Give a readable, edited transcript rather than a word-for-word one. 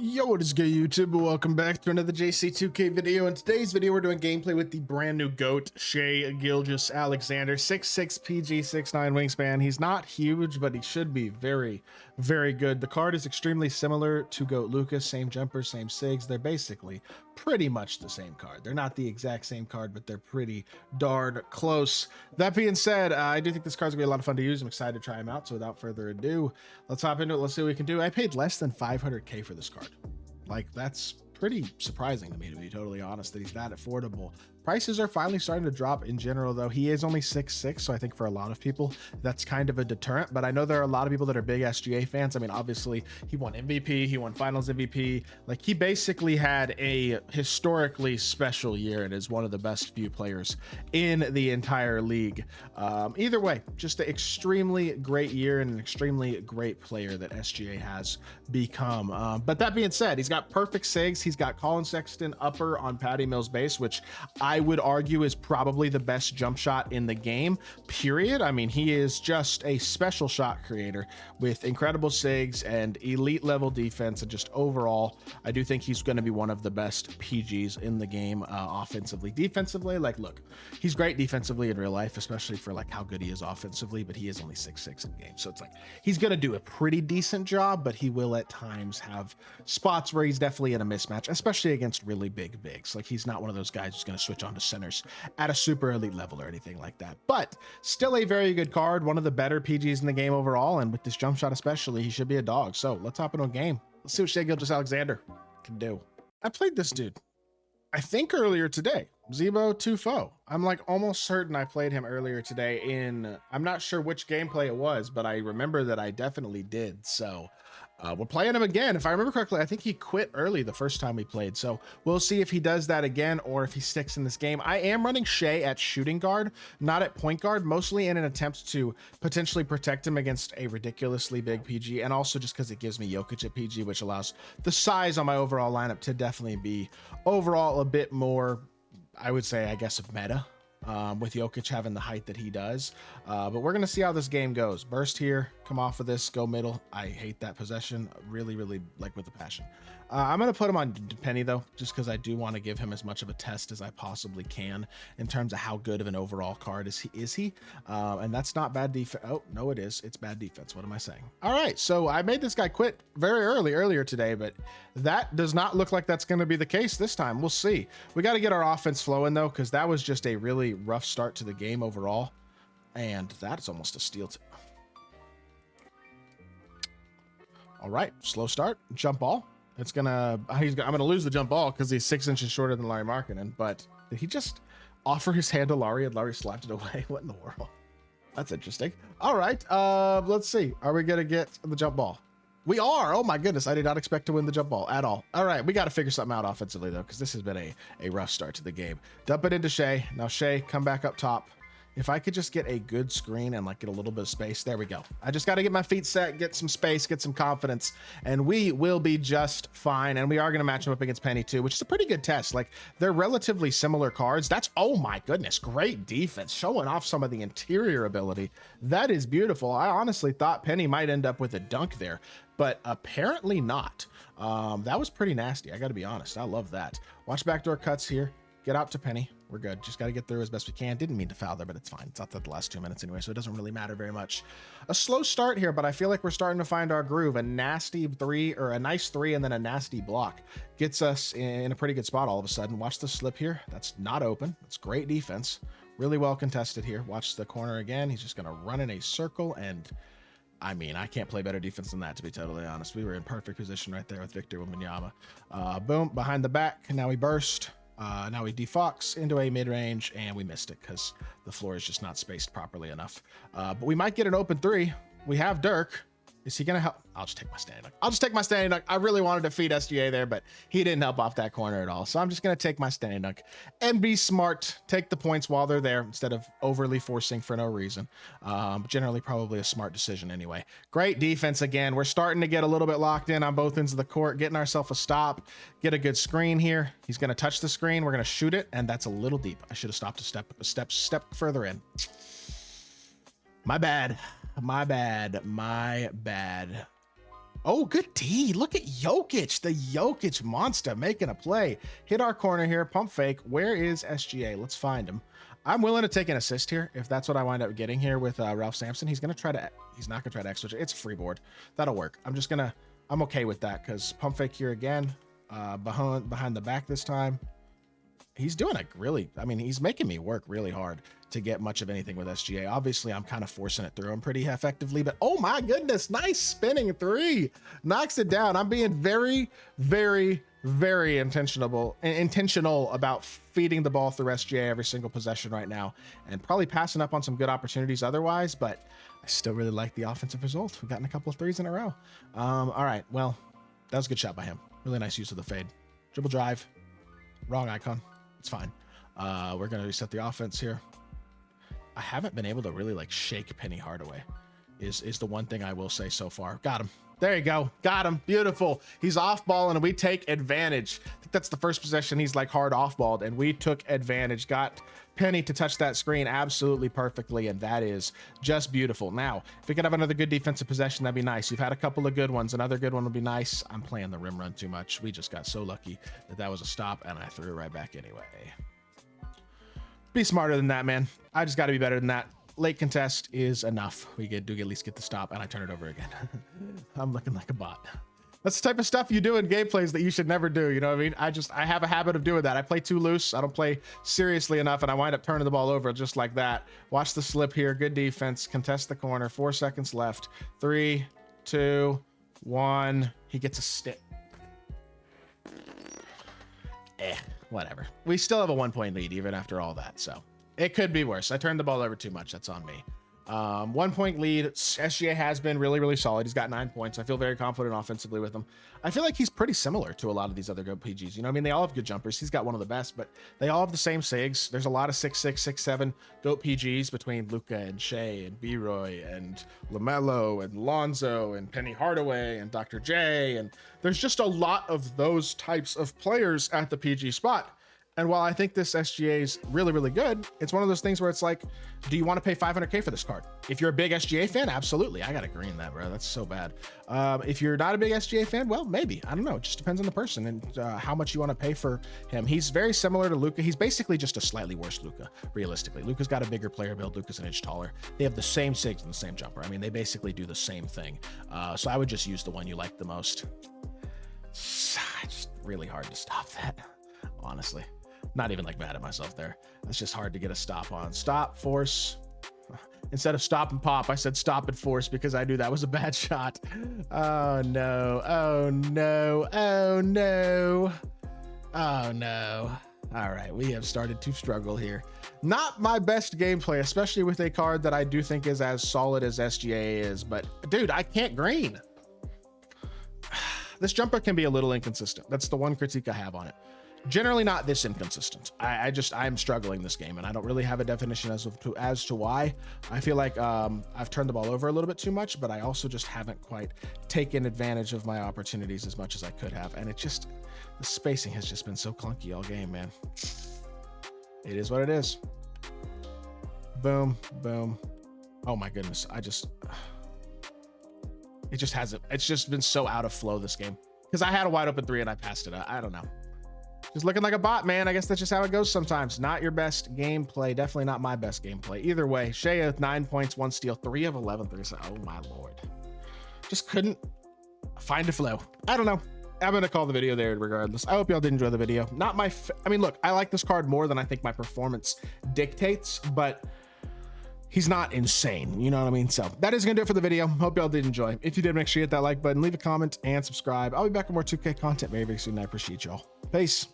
Yo, what is good, YouTube? Welcome back to another JC2K video. In today's video, we're doing gameplay with the brand new GOAT, SHAI GILGEOUS Alexander, 6'6", PG, 6'9" wingspan. He's not huge, but he should be very, very good. The card is extremely similar to GOAT Lucas, same jumper, same SIGs. They're basically pretty much the same card. They're not the exact same card, but they're pretty darn close. That being said, I do think this card's gonna be a lot of fun to use. I'm excited to try him out. So without further ado, let's hop into it. Let's see what we can do. I paid less than 500K for this card. Like, that's pretty surprising to me, to be totally honest, that he's that affordable. Prices are finally starting to drop in general, though. He is only 6'6", so I think for a lot of people that's kind of a deterrent, but I know there are a lot of people that are big SGA fans. I mean, obviously he won MVP, he won finals MVP. Like, he basically had a historically special year and is one of the best few players in the entire league. Either way, just an extremely great year and an extremely great player that SGA has become. But that being said, he's got perfect SIGs. He's got Colin Sexton upper on Patty Mills base, which I would argue is probably the best jump shot in the game, period. I mean, he is just a special shot creator with incredible SIGs and elite level defense, and just overall, I do think he's going to be one of the best PGs in the game, offensively. Defensively, like, look, he's great defensively in real life, especially for like how good he is offensively, but he is only 6'6" in game. So it's like, he's going to do a pretty decent job, but he will at times have spots where he's definitely in a mismatch, especially against really big bigs. Like, he's not one of those guys who's going to switch on to centers at a super elite level or anything like that, but still a very good card, one of the better PGs in the game overall, and with this jump shot especially, he should be a dog. So let's hop into a game. Let's see what SHAI GILGEOUS Alexander can do. I played this dude, I think earlier today, Zebo 2Fo. I'm like almost certain I played him earlier today in, I'm not sure which gameplay it was, but I remember that I definitely did. So we're playing him again. If I remember correctly, I think he quit early the first time we played. So we'll see if he does that again or if he sticks in this game. I am running SHAI at shooting guard, not at point guard, mostly in an attempt to potentially protect him against a ridiculously big PG, and also just because it gives me Jokic at PG, which allows the size on my overall lineup to definitely be overall a bit more, I would say, I guess, meta, with Jokic having the height that he does. But we're going to see how this game goes. Burst here, come off of this, go middle. I hate that possession, really, really, like, with a passion. I'm going to put him on Penny, though, just because I do want to give him as much of a test as I possibly can in terms of how good of an overall card is he. And that's not bad defense. Oh, no, it is. It's bad defense. What am I saying? All right, so I made this guy quit very earlier today, but that does not look like that's going to be the case this time. We'll see. We got to get our offense flowing, though, because that was just a really rough start to the game overall. And that's almost a steal. All right, slow start, jump ball. I'm gonna lose the jump ball because he's 6 inches shorter than Larry Markkinen. But did he just offer his hand to Larry and Larry slapped it away? What in the world? That's interesting. All right, let's see. Are we gonna get the jump ball? We are. Oh my goodness, I did not expect to win the jump ball at all. All right, we got to figure something out offensively though, because this has been a rough start to the game. Dump it into SHAI. Now SHAI, come back up top. If I could just get a good screen and like get a little bit of space, there we go. I just got to get my feet set, get some space, get some confidence, and we will be just fine. And we are going to match him up against Penny too, which is a pretty good test. Like, they're relatively similar cards. That's, oh my goodness, great defense, showing off some of the interior ability. That is beautiful. I honestly thought Penny might end up with a dunk there, but apparently not. That was pretty nasty, I got to be honest. I love that. Watch backdoor cuts here. Get out to Penny. We're good. Just got to get through as best we can. Didn't mean to foul there, but it's fine. It's out there the last 2 minutes anyway, so it doesn't really matter very much. A slow start here, but I feel like we're starting to find our groove. A nasty three, or a nice three, and then a nasty block gets us in a pretty good spot all of a sudden. Watch the slip here. That's not open. That's great defense. Really well contested here. Watch the corner again. He's just going to run in a circle, and I mean, I can't play better defense than that, to be totally honest. We were in perfect position right there with Victor Wembanyama. Boom, behind the back. Now we burst. Now we defox into a mid-range, and we missed it because the floor is just not spaced properly enough. But we might get an open three. We have Dirk. Is he going to help? I'll just take my standing dunk. I'll just take my standing dunk. I really wanted to feed SGA there, but he didn't help off that corner at all. So I'm just going to take my standing dunk and be smart. Take the points while they're there instead of overly forcing for no reason. Generally, probably a smart decision anyway. Great defense again. We're starting to get a little bit locked in on both ends of the court, getting ourselves a stop, get a good screen here. He's going to touch the screen. We're going to shoot it, and that's a little deep. I should have stopped a step further in. My bad. My bad. Oh, good D. Look at Jokic, the Jokic monster making a play. Hit our corner here, pump fake. Where is SGA? Let's find him. I'm willing to take an assist here if that's what I wind up getting here with Ralph Sampson. He's not gonna try to X switch. It's a free board. That'll work. I'm okay with that because pump fake here again, behind the back this time. He's doing he's making me work really hard to get much of anything with SGA. Obviously, I'm kind of forcing it through him pretty effectively, but oh my goodness, nice spinning three. Knocks it down. I'm being very, very, very intentional about feeding the ball through SGA every single possession right now and probably passing up on some good opportunities otherwise, but I still really like the offensive result. We've gotten a couple of threes in a row. All right, well, that was a good shot by him. Really nice use of the fade. Dribble drive, wrong icon. It's fine. We're going to reset the offense here. I haven't been able to really like shake Penny Hardaway is the one thing I will say so far. Got him. There you go. Got him. Beautiful. He's off ball and we take advantage. I think that's the first possession he's like hard off balled and we took advantage. Got Penny to touch that screen absolutely perfectly, and that is just beautiful. Now, if we could have another good defensive possession, that'd be nice. You've had a couple of good ones. Another good one would be nice. I'm playing the rim run too much. We just got so lucky that was a stop, and I threw it right back anyway. Be smarter than that, man. I just got to be better than that. Late contest is enough. We do at least get the stop, and I turn it over again. I'm looking like a bot. That's the type of stuff you do in gameplays that you should never do. You know what I mean? I have a habit of doing that. I play too loose. I don't play seriously enough, and I wind up turning the ball over just like that. Watch the slip here. Good defense. Contest the corner. 4 seconds left. 3, 2, 1. He gets a stick. Whatever. We still have a 1-point lead even after all that, so it could be worse. I turned the ball over too much. That's on me. 1-point lead. SGA has been really, really solid. He's got 9 points. I feel very confident offensively with him. I feel like he's pretty similar to a lot of these other GOAT PGs. You know what I mean? They all have good jumpers. He's got one of the best, but they all have the same SIGs. There's a lot of 6'6", 6'7" GOAT PGs between Luka and Shai and B-Roy and LaMelo and Lonzo and Penny Hardaway and Dr. J. And there's just a lot of those types of players at the PG spot. And while I think this SGA is really, really good, it's one of those things where it's like, do you want to pay $500K for this card? If you're a big SGA fan, absolutely. I got to green that, bro. That's so bad. If you're not a big SGA fan, well, maybe. I don't know. It just depends on the person and how much you want to pay for him. He's very similar to Luka. He's basically just a slightly worse Luka, realistically. Luka's got a bigger player build. Luka's an inch taller. They have the same SIGs and the same jumper. I mean, they basically do the same thing. So I would just use the one you like the most. It's just really hard to stop that, honestly. Not even like mad at myself there. That's just hard to get a stop on. Stop, force. Instead of stop and pop, I said stop and force because I knew that was a bad shot. Oh no, oh no, oh no, oh no. All right, we have started to struggle here. Not my best gameplay, especially with a card that I do think is as solid as SGA is, but dude, I can't green. This jumper can be a little inconsistent. That's the one critique I have on it. Generally not this inconsistent. I'm struggling this game and I don't really have a definition as to why. I feel like I've turned the ball over a little bit too much, but I also just haven't quite taken advantage of my opportunities as much as I could have. And the spacing has just been so clunky all game, man. It is what it is. Boom, boom. Oh my goodness. It's just been so out of flow this game because I had a wide open 3 and I passed it. I don't know. Just looking like a bot, man. I guess that's just how it goes sometimes. Not your best gameplay. Definitely not my best gameplay. Either way, Shai with 9 points, 1 steal, 3 of 11 threes. Oh my Lord. Just couldn't find a flow. I don't know. I'm going to call the video there regardless. I hope y'all did enjoy the video. I mean, look, I like this card more than I think my performance dictates, but he's not insane. You know what I mean? So that is going to do it for the video. Hope y'all did enjoy. If you did, make sure you hit that like button, leave a comment, and subscribe. I'll be back with more 2K content very, very soon. I appreciate y'all. Peace.